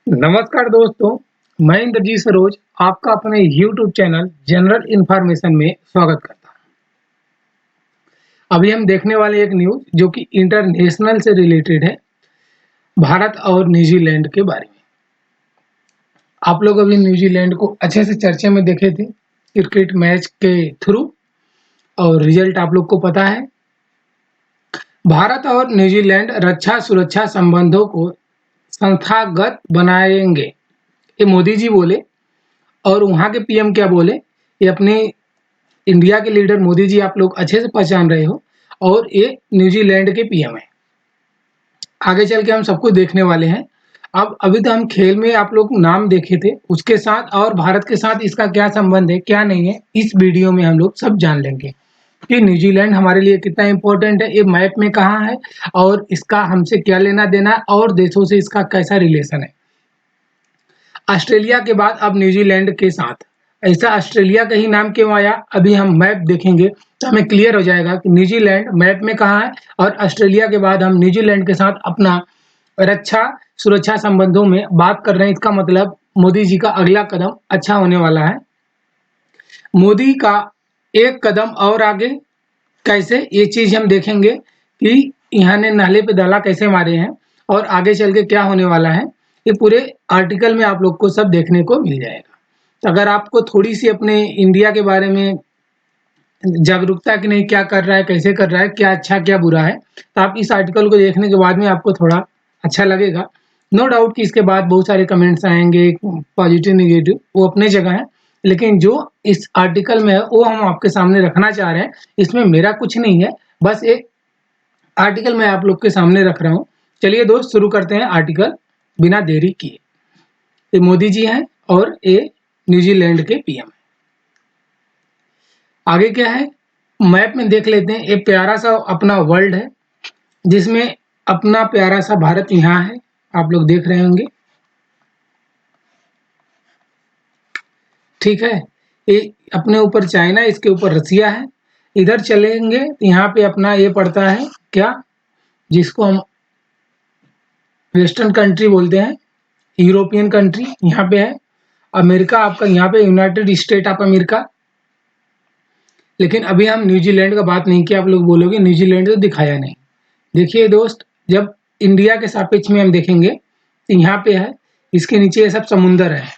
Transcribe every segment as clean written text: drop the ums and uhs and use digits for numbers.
नमस्कार दोस्तों, मैं इंद्रजीत सरोज आपका अपने YouTube चैनल जनरल इन्फॉर्मेशन में स्वागत करता हूं। अभी हम देखने वाले एक न्यूज़ जो कि इंटरनेशनल से रिलेटेड है, भारत और न्यूजीलैंड के बारे में। आप लोग अभी न्यूजीलैंड को अच्छे से चर्चे में देखे थे क्रिकेट मैच के थ्रू और रिजल्ट आप लोग को पता है। भारत और न्यूजीलैंड रक्षा सुरक्षा संबंधों को संस्थागत बनाएंगे, ये मोदी जी बोले। और वहाँ के पीएम क्या बोले, ये अपने इंडिया के लीडर मोदी जी आप लोग अच्छे से पहचान रहे हो, और ये न्यूजीलैंड के पीएम है। आगे चल के हम सब कुछ देखने वाले हैं। अब अभी तो हम खेल में आप लोग नाम देखे थे, उसके साथ और भारत के साथ इसका क्या संबंध है क्या नहीं है, इस वीडियो में हम लोग सब जान लेंगे कि न्यूजीलैंड हमारे लिए कितना इम्पोर्टेंट है, ये मैप में कहाँ है और इसका हमसे क्या लेना देना है और देशों से इसका कैसा रिलेशन है। ऑस्ट्रेलिया के बाद अब न्यूजीलैंड के साथ, ऐसा ऑस्ट्रेलिया का ही नाम क्यों आया, अभी हम मैप देखेंगे तो हमें क्लियर हो जाएगा कि न्यूजीलैंड मैप में कहाँ है। और ऑस्ट्रेलिया के बाद हम न्यूजीलैंड के साथ अपना रक्षा सुरक्षा संबंधों में बात कर रहे हैं। इसका मतलब मोदी जी का अगला कदम अच्छा होने वाला है। मोदी का एक कदम और आगे कैसे, ये चीज हम देखेंगे कि यहाँ ने नाले पे दाला कैसे मारे हैं और आगे चल के क्या होने वाला है, ये पूरे आर्टिकल में आप लोग को सब देखने को मिल जाएगा। तो अगर आपको थोड़ी सी अपने इंडिया के बारे में जागरूकता कि नहीं, क्या कर रहा है कैसे कर रहा है, क्या अच्छा क्या बुरा है, तो आप इस आर्टिकल को देखने के बाद में आपको थोड़ा अच्छा लगेगा। नो डाउट कि इसके बाद बहुत सारे कमेंट्स आएंगे पॉजिटिव निगेटिव, वो अपने जगह है, लेकिन जो इस आर्टिकल में है वो हम आपके सामने रखना चाह रहे हैं। इसमें मेरा कुछ नहीं है, बस एक आर्टिकल मैं आप लोग के सामने रख रहा हूँ। चलिए दोस्त, शुरू करते हैं आर्टिकल बिना देरी किए। ये मोदी जी हैं और ये न्यूजीलैंड के पीएम। आगे क्या है मैप में देख लेते हैं। एक प्यारा सा अपना वर्ल्ड है जिसमें अपना प्यारा सा भारत यहाँ है, आप लोग देख रहे होंगे, ठीक है। ये अपने ऊपर चाइना, इसके ऊपर रसिया है। इधर चलेंगे तो यहाँ पे अपना ये पड़ता है क्या, जिसको हम वेस्टर्न कंट्री बोलते हैं, यूरोपियन कंट्री यहाँ पे है। अमेरिका आपका यहाँ पे यूनाइटेड स्टेट ऑफ अमेरिका। लेकिन अभी हम न्यूजीलैंड का बात नहीं किया, आप लोग बोलोगे न्यूजीलैंड तो दिखाया नहीं। देखिए दोस्त, जब इंडिया के सापेक्ष में हम देखेंगे तो यहाँ पे है, इसके नीचे ये सब समुंदर है।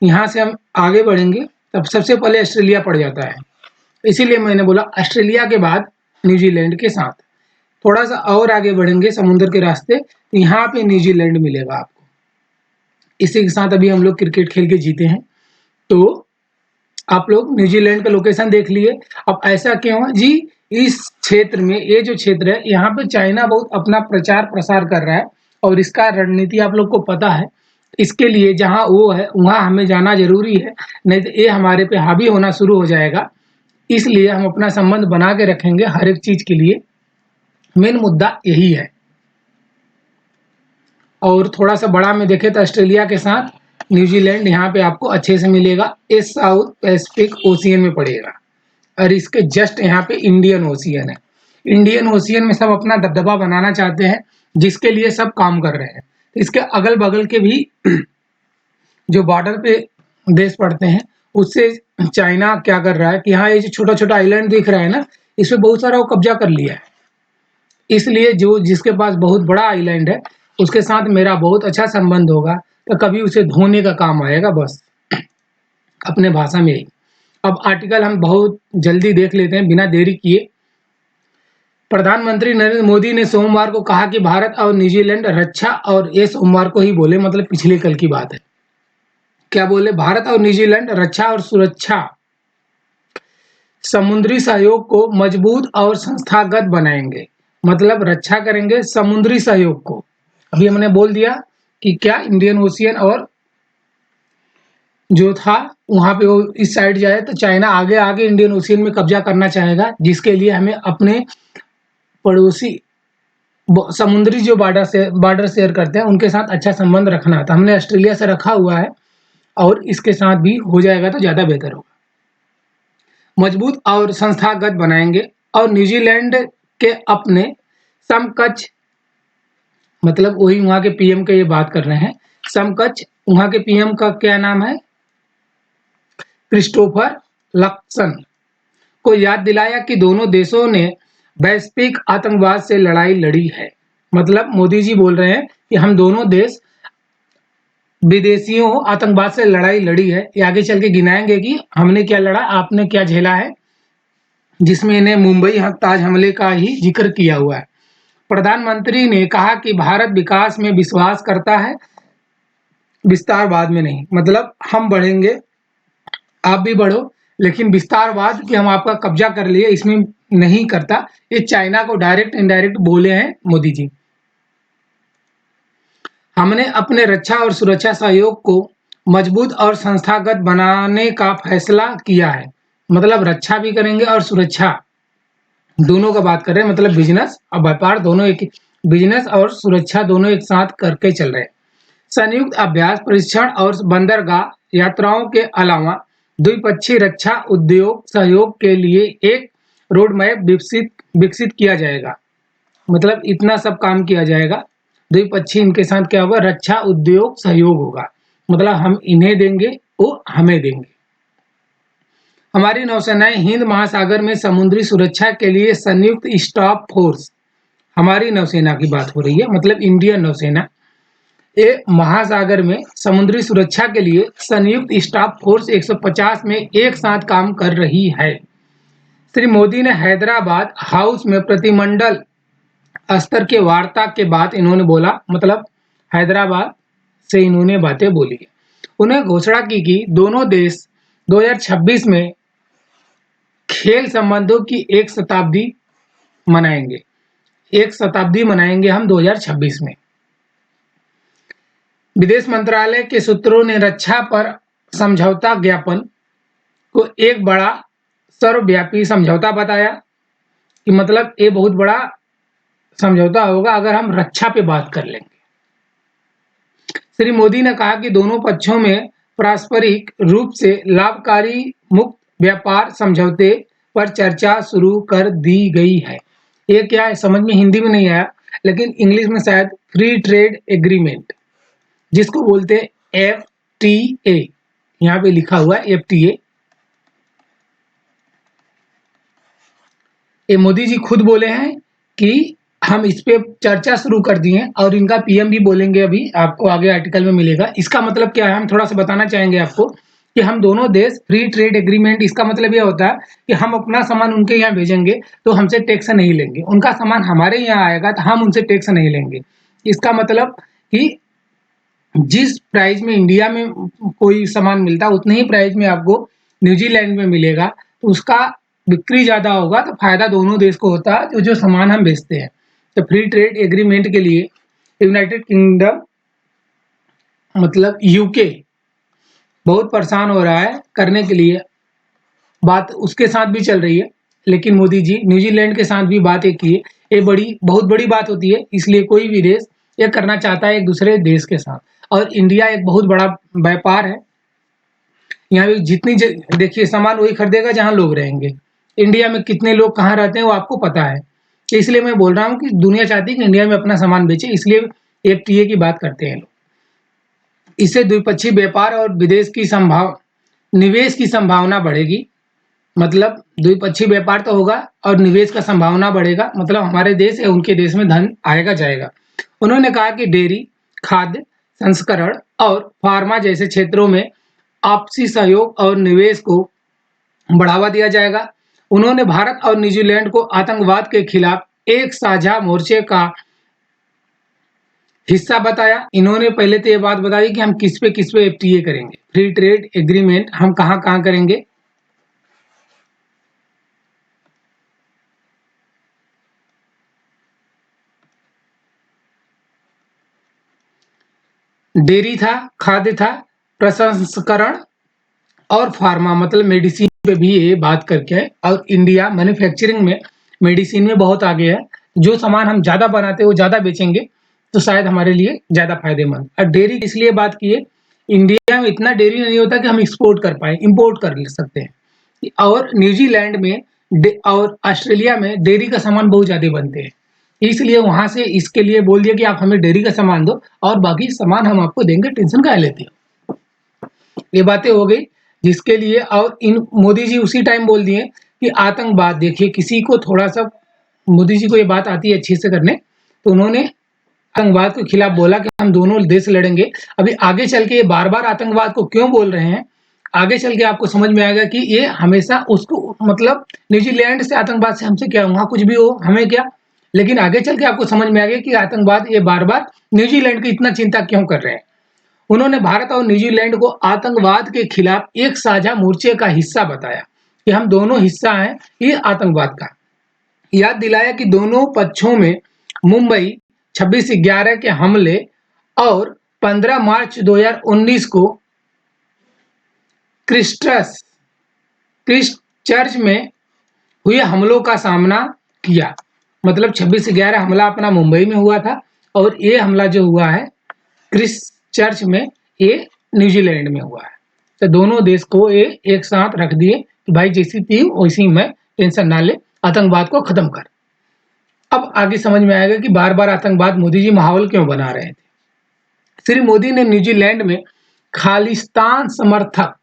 यहाँ से हम आगे बढ़ेंगे तब सबसे पहले ऑस्ट्रेलिया पड़ जाता है, इसीलिए मैंने बोला ऑस्ट्रेलिया के बाद न्यूजीलैंड के साथ। थोड़ा सा और आगे बढ़ेंगे समुद्र के रास्ते तो यहाँ पे न्यूजीलैंड मिलेगा आपको। इसी के साथ अभी हम लोग क्रिकेट खेल के जीते हैं, तो आप लोग न्यूजीलैंड का लोकेशन देख लिए। अब ऐसा क्यों है जी, इस क्षेत्र में, ये जो क्षेत्र है यहाँ पे चाइना बहुत अपना प्रचार प्रसार कर रहा है और इसका रणनीति आप लोग को पता है। इसके लिए जहाँ वो है वहाँ हमें जाना जरूरी है, नहीं तो ये हमारे पे हावी होना शुरू हो जाएगा। इसलिए हम अपना संबंध बना के रखेंगे हर एक चीज के लिए, मेन मुद्दा यही है। और थोड़ा सा बड़ा में देखें तो ऑस्ट्रेलिया के साथ न्यूजीलैंड यहाँ पे आपको अच्छे से मिलेगा। ये साउथ पैसिफिक ओशियन में पड़ेगा और इसके जस्ट यहाँ पे इंडियन ओशियन है। इंडियन ओशियन में सब अपना दबदबा बनाना चाहते हैं, जिसके लिए सब काम कर रहे हैं। तो इसके अगल बगल के भी जो बॉर्डर पे देश पड़ते हैं, उससे चाइना क्या कर रहा है कि हाँ, ये जो छोटा छोटा आइलैंड दिख रहा है ना, इस पे बहुत सारा वो कब्जा कर लिया है। इसलिए जो जिसके पास बहुत बड़ा आइलैंड है उसके साथ मेरा बहुत अच्छा संबंध होगा, तो कभी उसे धोने का काम आएगा, बस अपने भाषा में ही। अब आर्टिकल हम बहुत जल्दी देख लेते हैं बिना देरी किए। प्रधानमंत्री नरेंद्र मोदी ने सोमवार को कहा कि भारत और न्यूजीलैंड रक्षा, और ये सोमवार को ही बोले, मतलब पिछले कल की बात है। क्या बोले, भारत और न्यूजीलैंड रक्षा और सुरक्षा समुद्री सहयोग को मजबूत और संस्थागत बनाएंगे, मतलब रक्षा करेंगे समुद्री सहयोग को। अभी हमने बोल दिया कि क्या इंडियन ओशियन और जो था वहां पे वो इस साइड जाए तो चाइना आगे आगे इंडियन ओशियन में कब्जा करना चाहेगा, जिसके लिए हमें अपने पड़ोसी समुद्री जो बॉर्डर शेयर करते हैं उनके साथ अच्छा संबंध रखना था। हमने ऑस्ट्रेलिया से रखा हुआ है और इसके साथ भी हो जाएगा तो ज्यादा बेहतर होगा। मजबूत और संस्थागत बनाएंगे और न्यूजीलैंड के अपने समकक्ष, मतलब वही वहां के पीएम के ये बात कर रहे हैं, समकक्ष वहां के पीएम का क्या नाम है, क्रिस्टोफर लक्सन, को याद दिलाया कि दोनों देशों ने वैश्विक आतंकवाद से लड़ाई लड़ी है। मतलब मोदी जी बोल रहे हैं कि हम दोनों देश विदेशियों आतंकवाद से लड़ाई लड़ी है। ये आगे चल के गिनाएंगे कि हमने क्या लड़ा, आपने क्या झेला है, जिसमें इन्हें मुंबई ताज हमले का ही जिक्र किया हुआ है। प्रधानमंत्री ने कहा कि भारत विकास में विश्वास करता है, विस्तारवाद में नहीं। मतलब हम बढ़ेंगे, आप भी बढ़ो, लेकिन विस्तारवाद कि हम आपका कब्जा कर लिए इसमें नहीं करता। ये चाइना को डायरेक्ट इनडायरेक्ट बोले हैं मोदी जी। हमने अपने रक्षा और सुरक्षा सहयोग को मजबूत और संस्थागत बनाने का फैसला किया है। मतलब रक्षा भी करेंगे और सुरक्षा दोनों का बात कर रहे हैं। मतलब बिजनेस और व्यापार दोनों एक, बिजनेस और सुरक्षा दोनों एक साथ करके चल रहे हैं। संयुक्त अभ्यास प्रशिक्षण और बंदरगाह यात्राओं के अलावा द्विपक्षीय रक्षा उद्योग सहयोग के लिए एक रोड मैप विकसित किया जाएगा। मतलब इतना सब काम किया जाएगा। द्विपक्षीय इनके साथ क्या होगा, रक्षा उद्योग सहयोग होगा। मतलब हम इन्हें देंगे, वो हमें देंगे। हमारी नौसेनाएं हिंद महासागर में समुद्री सुरक्षा के लिए संयुक्त स्टाफ फोर्स, हमारी नौसेना की बात हो रही है, मतलब इंडियन नौसेना, ये महासागर में समुद्री सुरक्षा के लिए संयुक्त स्टाफ फोर्स 150 में एक साथ काम कर रही है। श्री मोदी ने हैदराबाद हाउस में प्रतिमंडल स्तर के वार्ता के बाद इन्होंने बोला, मतलब हैदराबाद से इन्होंने बातें बोली। उन्हें घोषणा की कि दोनों देश 2026 में खेल संबंधों की एक शताब्दी मनाएंगे। एक शताब्दी मनाएंगे हम 2026 में। विदेश मंत्रालय के सूत्रों ने रक्षा पर समझौता ज्ञापन को एक बड़ा सर्वव्यापी समझौता बताया कि मतलब ये बहुत बड़ा समझौता होगा अगर हम रक्षा पे बात कर लेंगे। श्री मोदी ने कहा कि दोनों पक्षों में पारस्परिक रूप से लाभकारी मुक्त व्यापार समझौते पर चर्चा शुरू कर दी गई है। ये क्या है समझ में हिंदी में नहीं आया, लेकिन इंग्लिश में शायद फ्री ट्रेड एग्रीमेंट, जिसको बोलते हैं FTA, यहाँ पे लिखा हुआ है FTA। ये मोदी जी खुद बोले हैं कि हम इस पे चर्चा शुरू कर दी है और इनका पीएम भी बोलेंगे, अभी आपको आगे आर्टिकल में मिलेगा। इसका मतलब क्या है, हम थोड़ा सा बताना चाहेंगे आपको कि हम दोनों देश फ्री ट्रेड एग्रीमेंट, इसका मतलब यह होता है कि हम अपना सामान उनके यहाँ भेजेंगे तो हमसे टैक्स नहीं लेंगे, उनका सामान हमारे यहाँ आएगा तो हम उनसे टैक्स नहीं लेंगे। इसका मतलब कि जिस प्राइस में इंडिया में कोई सामान मिलता है उतने ही प्राइस में आपको न्यूजीलैंड में मिलेगा, तो उसका बिक्री ज़्यादा होगा तो फायदा दोनों देश को होता है, तो जो सामान हम बेचते हैं। तो फ्री ट्रेड एग्रीमेंट के लिए यूनाइटेड किंगडम मतलब यूके बहुत परेशान हो रहा है करने के लिए, बात उसके साथ भी चल रही है। लेकिन मोदी जी न्यूजीलैंड के साथ भी बात एक की है। ये बहुत बड़ी बात होती है, इसलिए कोई भी देश ये करना चाहता है एक दूसरे देश के साथ। और इंडिया एक बहुत बड़ा व्यापार है, यहाँ पे जितनी देखिए सामान वही खरीदेगा जहाँ लोग रहेंगे। इंडिया में कितने लोग कहाँ रहते हैं वो आपको पता है, इसलिए मैं बोल रहा हूँ कि दुनिया चाहती है कि इंडिया में अपना सामान बेचे, इसलिए FTA की बात करते हैं लोग। इससे द्विपक्षीय व्यापार और निवेश की संभावना बढ़ेगी। मतलब द्विपक्षीय व्यापार तो होगा और निवेश का संभावना बढ़ेगा, मतलब हमारे देश या उनके देश में धन आएगा जाएगा। उन्होंने कहा कि डेयरी, खाद्य संस्करण और फार्मा जैसे क्षेत्रों में आपसी सहयोग और निवेश को बढ़ावा दिया जाएगा। उन्होंने भारत और न्यूजीलैंड को आतंकवाद के खिलाफ एक साझा मोर्चे का हिस्सा बताया। इन्होंने पहले तो ये बात बताई कि हम किस पे FTA करेंगे, फ्री ट्रेड एग्रीमेंट हम कहाँ कहाँ करेंगे। डेयरी था, खाद्य था, प्रसंस्करण और फार्मा मतलब मेडिसिन पे भी ये बात करके है। और इंडिया मैन्युफैक्चरिंग में मेडिसिन में बहुत आगे है। जो सामान हम ज़्यादा बनाते हैं वो ज़्यादा बेचेंगे तो शायद हमारे लिए ज़्यादा फायदेमंद। और डेयरी इसलिए बात की है, इंडिया में इतना डेयरी नहीं होता कि हम एक्सपोर्ट कर पाए, इम्पोर्ट कर सकते हैं। और न्यूजीलैंड में और ऑस्ट्रेलिया में डेयरी का सामान बहुत ज़्यादा बनते हैं, इसलिए वहां से इसके लिए बोल दिया कि आप हमें डेयरी का सामान दो और बाकी सामान हम आपको देंगे, टेंशन काहे लेते हो। ये बातें हो गई जिसके लिए, और इन मोदी जी उसी टाइम बोल दिए कि आतंकवाद, देखिए किसी को थोड़ा सा, मोदी जी को ये बात आती है अच्छे से करने, तो उन्होंने आतंकवाद के खिलाफ बोला कि हम दोनों देश लड़ेंगे। अभी आगे चल के ये बार बार आतंकवाद को क्यों बोल रहे हैं, आगे चल के आपको समझ में आएगा कि ये हमेशा उसको, मतलब न्यूजीलैंड से आतंकवाद से हमसे क्या, वहां कुछ भी हो हमें क्या, लेकिन आगे चल के आपको समझ में आएगा कि आतंकवाद ये बार बार न्यूजीलैंड की इतना चिंता क्यों कर रहे हैं। उन्होंने भारत और न्यूजीलैंड को आतंकवाद के खिलाफ एक साझा मोर्चे का हिस्सा बताया कि हम दोनों हिस्सा हैं ये आतंकवाद का। याद दिलाया कि दोनों पक्षों में मुंबई 26/11 के हमले और 15 मार्च 2019 को क्रिस्ट चर्च में हुए हमलों का सामना किया। मतलब 26/11 हमला अपना मुंबई में हुआ था और ये हमला जो हुआ है क्रिस्ट चर्च में, ये न्यूजीलैंड में हुआ है। तो दोनों देश को ये एक साथ रख दिए कि भाई जैसी थी वैसी मैं, टेंशन ना ले, आतंकवाद को खत्म कर। अब आगे समझ में आएगा कि बार बार आतंकवाद मोदी जी माहौल क्यों बना रहे थे। श्री मोदी ने न्यूजीलैंड में खालिस्तान समर्थक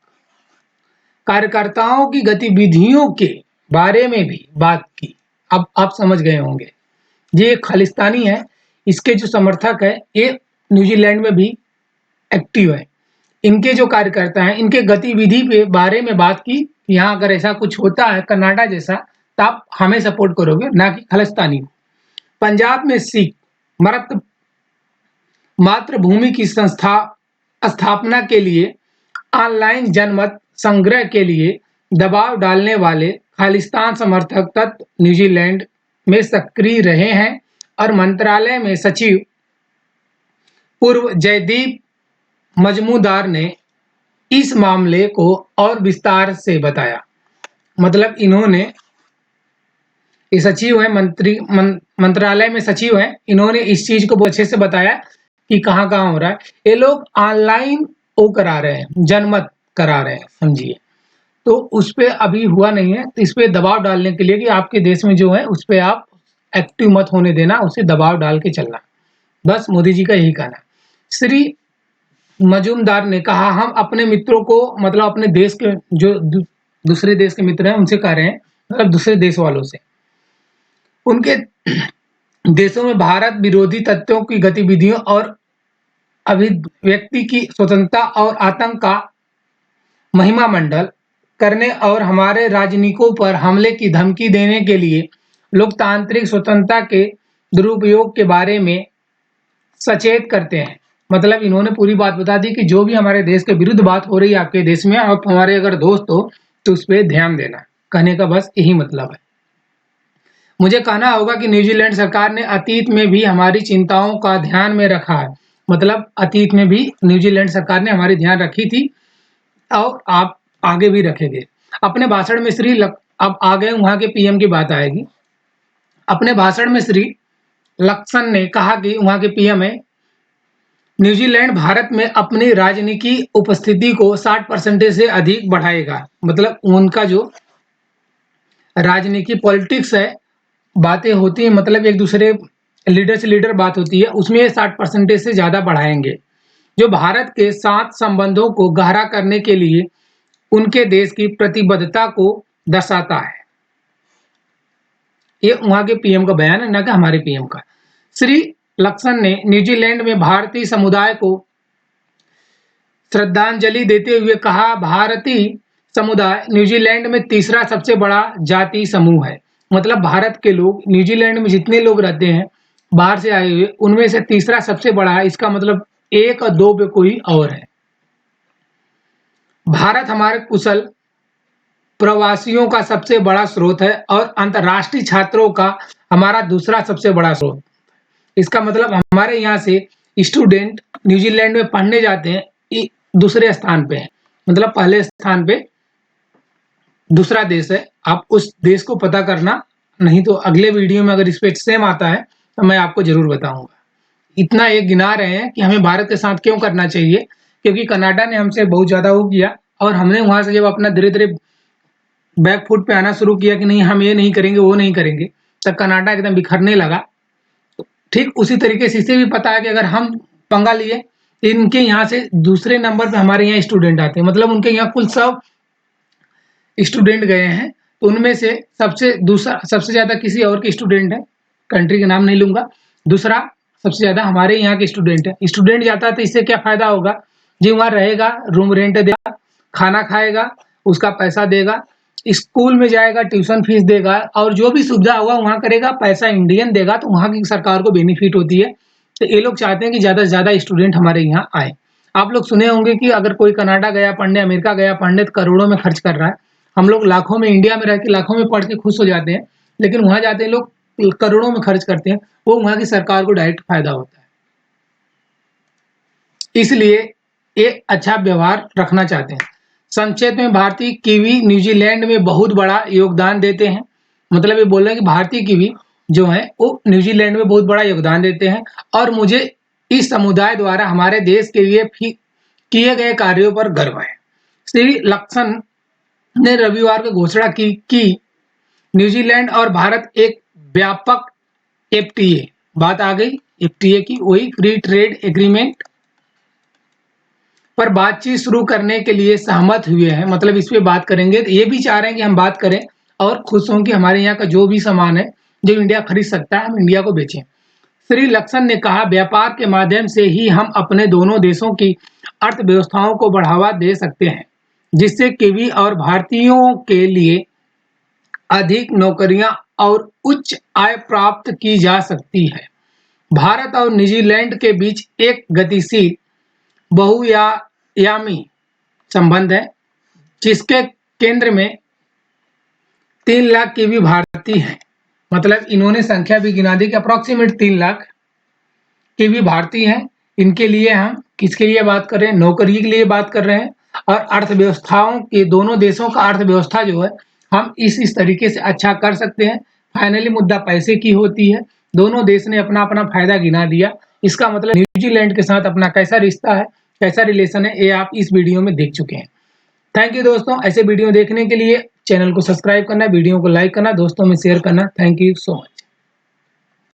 कार्यकर्ताओं की गतिविधियों के बारे में भी बात की। अब आप समझ गए होंगे, ये खालिस्तानी है, इसके जो समर्थक है ये न्यूजीलैंड में भी एक्टिव है। इनके जो कार्यकर्ता हैं इनके गतिविधि के बारे में बात की, यहाँ अगर ऐसा कुछ होता है कनाडा जैसा तो आप हमें सपोर्ट करोगे, ना कि खालिस्तानी को। पंजाब में सिख मातृभूमि की स्थापना के लिए ऑनलाइन जनमत संग्रह के लिए दबाव डालने वाले खालिस्तान समर्थक तत्व न्यूजीलैंड में सक्रिय रहे हैं और मंत्रालय में सचिव पूर्व जयदीप मजमूदार ने इस मामले को और विस्तार से बताया। मतलब इन्होंने, ये सचिव है, मंत्रालय में सचिव है, इन्होंने इस चीज को बहुत अच्छे से बताया कि कहाँ कहाँ हो रहा है। ये लोग ऑनलाइन वो करा रहे हैं, जनमत करा रहे हैं, समझिए। तो उस पर अभी हुआ नहीं है, तो इस पर दबाव डालने के लिए कि आपके देश में जो है उस पर आप एक्टिव मत होने देना, उसे दबाव डाल के चलना। बस मोदी जी का यही कहना। श्री मजूमदार ने कहा हम अपने मित्रों को, मतलब अपने देश के जो दूसरे देश के मित्र हैं उनसे कह रहे हैं, मतलब दूसरे देश वालों से, उनके देशों में भारत विरोधी तत्वों की गतिविधियों और अभिव्यक्ति की स्वतंत्रता और आतंक का महिमा मंडल करने और हमारे राजनयिकों पर हमले की धमकी देने के लिए लोकतांत्रिक स्वतंत्रता के दुरुपयोग के बारे में सचेत करते हैं। मतलब इन्होंने पूरी बात बता दी कि जो भी हमारे देश के विरुद्ध बात हो रही है आपके देश में, आप हमारे अगर दोस्त हो तो उस पर ध्यान देना। कहने का बस यही मतलब है। मुझे कहना होगा कि न्यूजीलैंड सरकार ने अतीत में भी हमारी चिंताओं का ध्यान में रखा है। मतलब अतीत में भी न्यूजीलैंड सरकार ने हमारी ध्यान रखी थी और आप आगे भी रखेंगे। अपने भाषण में अब आ गए वहां के पीएम की बात आएगी। अपने भाषण में श्री लक्सन ने कहा कि वहां के पीएम है, न्यूजीलैंड भारत में अपनी राजनीतिक उपस्थिति को 60% से अधिक बढ़ाएगा। मतलब उनका जो राजनीति पॉलिटिक्स है, बातें होती है, मतलब एक दूसरे लीडर से लीडर बात होती है, उसमें 60% से ज़्यादा बढ़ाएंगे, जो भारत के साथ संबंधों को गहरा करने के लिए उनके देश की प्रतिबद्धता को दर्शाता है। ये वहां के पीएम का बयान है, ना कि हमारे पीएम का। श्री लक्सन ने न्यूजीलैंड में भारतीय समुदाय को श्रद्धांजलि देते हुए कहा, भारतीय समुदाय न्यूजीलैंड में तीसरा सबसे बड़ा जाति समूह है। मतलब भारत के लोग न्यूजीलैंड में जितने लोग रहते हैं बाहर से आए हुए, उनमें से तीसरा सबसे बड़ा है। इसका मतलब 1 और 2 पे कोई और है। भारत हमारे कुशल प्रवासियों का सबसे बड़ा स्रोत है और अंतर्राष्ट्रीय छात्रों का हमारा दूसरा सबसे बड़ा स्रोत। इसका मतलब हमारे यहाँ से स्टूडेंट न्यूजीलैंड में पढ़ने जाते हैं, दूसरे स्थान पे हैं। मतलब पहले स्थान पे दूसरा देश है, आप उस देश को पता करना, नहीं तो अगले वीडियो में अगर इस पे सेम आता है तो मैं आपको जरूर बताऊंगा। इतना ये गिना रहे हैं कि हमें भारत के साथ क्यों करना चाहिए, क्योंकि कनाडा ने हमसे बहुत ज़्यादा वो किया और हमने वहाँ से जब अपना धीरे धीरे बैक फुट पे आना शुरू किया कि नहीं हम ये नहीं करेंगे वो नहीं करेंगे, तब कनाडा एकदम बिखरने लगा ठीक उसी तरीके से इसे भी पता है कि अगर हम पंगा लिए इनके यहाँ से दूसरे नंबर पे हमारे यहाँ स्टूडेंट आते हैं, मतलब उनके यहाँ कुल 100 स्टूडेंट गए हैं, तो उनमें से सबसे ज़्यादा किसी और के स्टूडेंट है, कंट्री का नाम नहीं लूँगा, दूसरा सबसे ज़्यादा हमारे यहाँ के स्टूडेंट है। स्टूडेंट जाता है तो इससे क्या फ़ायदा होगा, जी वहाँ रहेगा, रूम रेंट देगा, खाना खाएगा, उसका पैसा देगा, स्कूल में जाएगा, ट्यूशन फीस देगा और जो भी सुविधा होगा वहाँ करेगा, पैसा इंडियन देगा, तो वहाँ की सरकार को बेनिफिट होती है। तो ये लोग चाहते हैं कि ज़्यादा से ज़्यादा स्टूडेंट हमारे यहाँ आए। आप लोग सुने होंगे कि अगर कोई कनाडा गया पढ़ने, अमेरिका गया पढ़ने तो करोड़ों में खर्च कर रहा है। हम लोग लाखों में, इंडिया में रह के लाखों में पढ़ के खुश हो जाते हैं, लेकिन वहाँ जाते हैं लोग करोड़ों में खर्च करते हैं, वो वहाँ की सरकार को डायरेक्ट फायदा होता है। इसलिए ये अच्छा व्यवहार रखना चाहते हैं। संक्षेप में भारतीय कीवी न्यूजीलैंड में बहुत बड़ा योगदान देते हैं। मतलब ये बोल रहे हैं कि भारतीय कीवी जो है वो न्यूजीलैंड में बहुत बड़ा योगदान देते हैं और मुझे इस समुदाय द्वारा हमारे देश के लिए किए गए कार्यों पर गर्व है। श्री लक्सन ने रविवार को घोषणा की कि न्यूजीलैंड और भारत एक व्यापक एफटीए, बात आ गई एफटीए की, वही फ्री ट्रेड एग्रीमेंट पर बातचीत शुरू करने के लिए सहमत हुए हैं। मतलब इस पे बात करेंगे, तो ये भी चाह रहे हैं कि हम बात करें और खुश हों कि हमारे यहाँ का जो भी सामान है जो इंडिया खरीद सकता है हम इंडिया को बेचें। श्री लक्सन ने कहा, व्यापार के माध्यम से ही हम अपने दोनों देशों की अर्थव्यवस्थाओं को बढ़ावा दे सकते हैं, जिससे कीवी और भारतीयों के लिए अधिक नौकरियां और उच्च आय प्राप्त की जा सकती है। भारत और न्यूजीलैंड के बीच एक गतिशील बहुआयामी संबंध है, जिसके केंद्र में 3 लाख कीवी भारतीय हैं। मतलब इन्होंने संख्या भी गिना दी कि अप्रॉक्सीमेट 3 लाख कीवी भारतीय हैं। इनके लिए हम किसके लिए बात कर रहे हैं, नौकरी के लिए बात कर रहे हैं। और अर्थव्यवस्थाओं के, दोनों देशों का अर्थव्यवस्था जो है हम इस तरीके से अच्छा कर सकते हैं। फाइनली मुद्दा पैसे की होती है। दोनों देश ने अपना अपना फायदा गिना दिया। इसका मतलब न्यूजीलैंड के साथ अपना कैसा रिश्ता है, कैसा रिलेशन है, ये आप इस वीडियो में देख चुके हैं। थैंक यू दोस्तों, ऐसे वीडियो देखने के लिए चैनल को सब्सक्राइब करना, वीडियो को लाइक करना, दोस्तों में शेयर करना। Thank you so much.